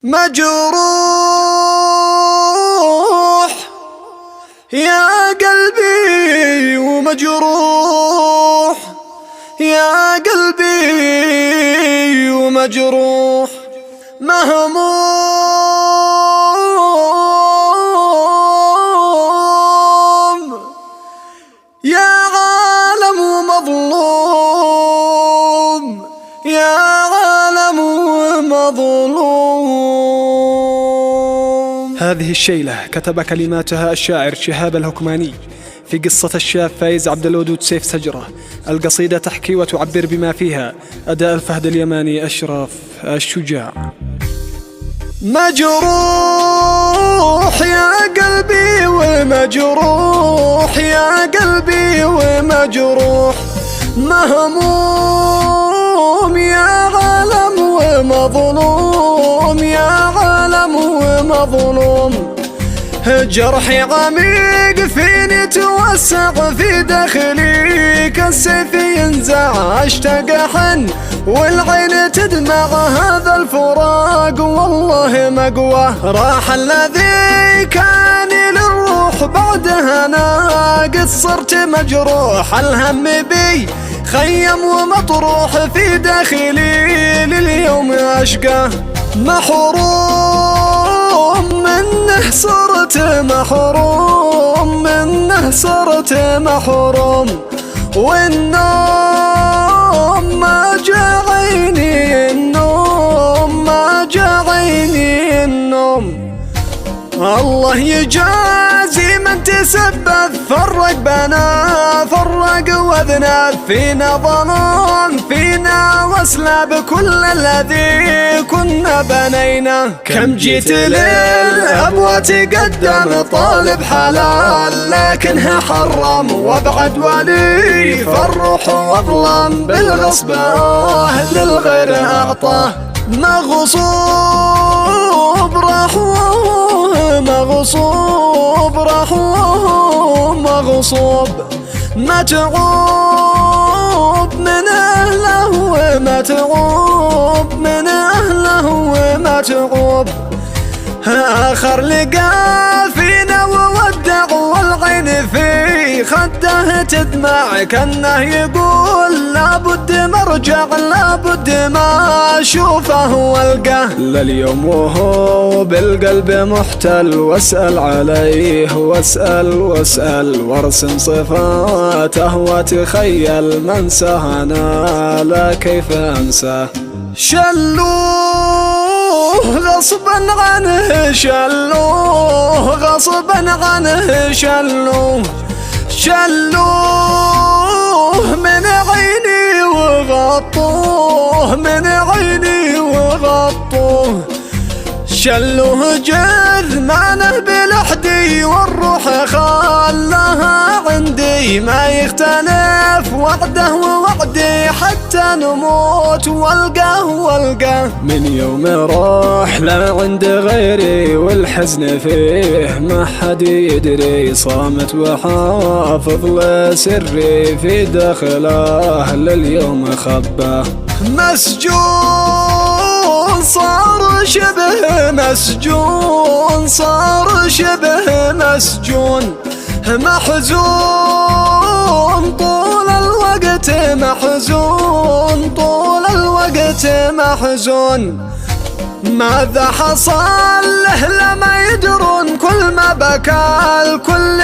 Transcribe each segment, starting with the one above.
مجروح يا قلبي ومجروح يا قلبي ومجروح مهموم يا عالم ومظلوم يا عالم ومظلوم. هذه الشيلة كتب كلماتها الشاعر شهاب الهكماني في قصة الشاب فايز عبد الودود سيف سجرة. القصيدة تحكي وتعبر بما فيها أداء الفهد اليماني أشرف الشجاع. مجروح يا قلبي ومجروح يا قلبي ومجروح مهموم يا عالم ومظلوم يا عالم ومظلوم. جرحي عميق فيني توسع في داخلي كالسيف ينزع اشتاق حن والعين تدمع هذا الفراق والله مقوى. راح الذي كان للروح بعدها انا قد صرت مجروح. الهم بي خيم ومطروح في داخلي لليوم اشقى محروم منه صرت محروم منه صرت محروم. والنوم ما جا عيني النوم ما جا عيني النوم. الله يجازي من تسبب فرق بنا فرق وذنب فينا ظلام فينا واسلب كل الذي كنا بنينا. كم جيت للأبوة تقدم طالب حلال لكنها حرم وابعد ولي فالروح واظلم بالغصب للغير اعطاه. مغصوب راح مغصوب راح مغصوب متعوب من أهله ومتعوب من أهله ومتعوب. آخر لقى فينا وودع والعين في خده تدمع كأنه يقول لابد مرجع لابد ما أشوفه والقاه. لليوم وهو بالقلب محتل واسأل عليه واسأل واسأل وارسم صفاته وتخيل من سهنا لا كيف أنساه. شلوه غصبا عنه شلوه غصبا عنه شلوه شلوه من عيني وغطوه من عيني وغطوه. شلوه جثمانه بالحدي والروح خلاها عندي ما يختلف وعده ووعدي حتى نموت والقاه والقاه. من يوم روح لا عند غيري والحزن فيه ما حد يدري صامت وحافظ لسري في داخله لليوم خباه. مسجون صار شبه مسجون صار شبه مسجون محزون طول الوقت محزون طول الوقت محزون. ماذا حصل له لما يدرون كل ما بكى الكل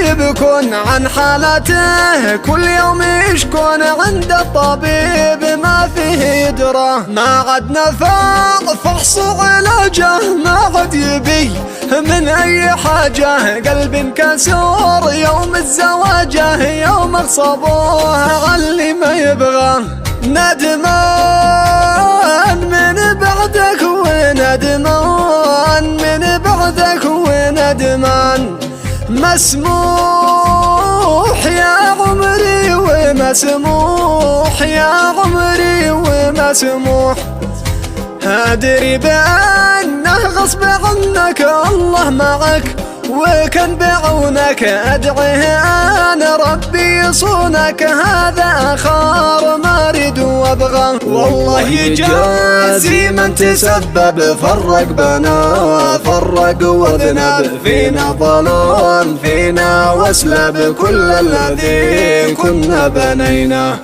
يبكون عن حالته كل يوم يشكون عند الطبيب ما فيه يدرى. ما عد نفع فحص علاجه ما عد يبي من اي حاجه قلب انكسر يوم الزواجه يوم غصبوه علي ما يبغاه. ندمان من بعدك وندمان من بعدك وندمان مسموح يا عمري ومسموح يا عمري ومسموح. أدري بأنه غصب عنك الله معك وكان بعونك أدعيه أنا ربي يصونك، هذا خار ما أريد وأبغى، والله يجازي من تسبب فرق بنا، فرق وذنب فينا، ظلم فينا واسلب كل الذي كنا بنيناه.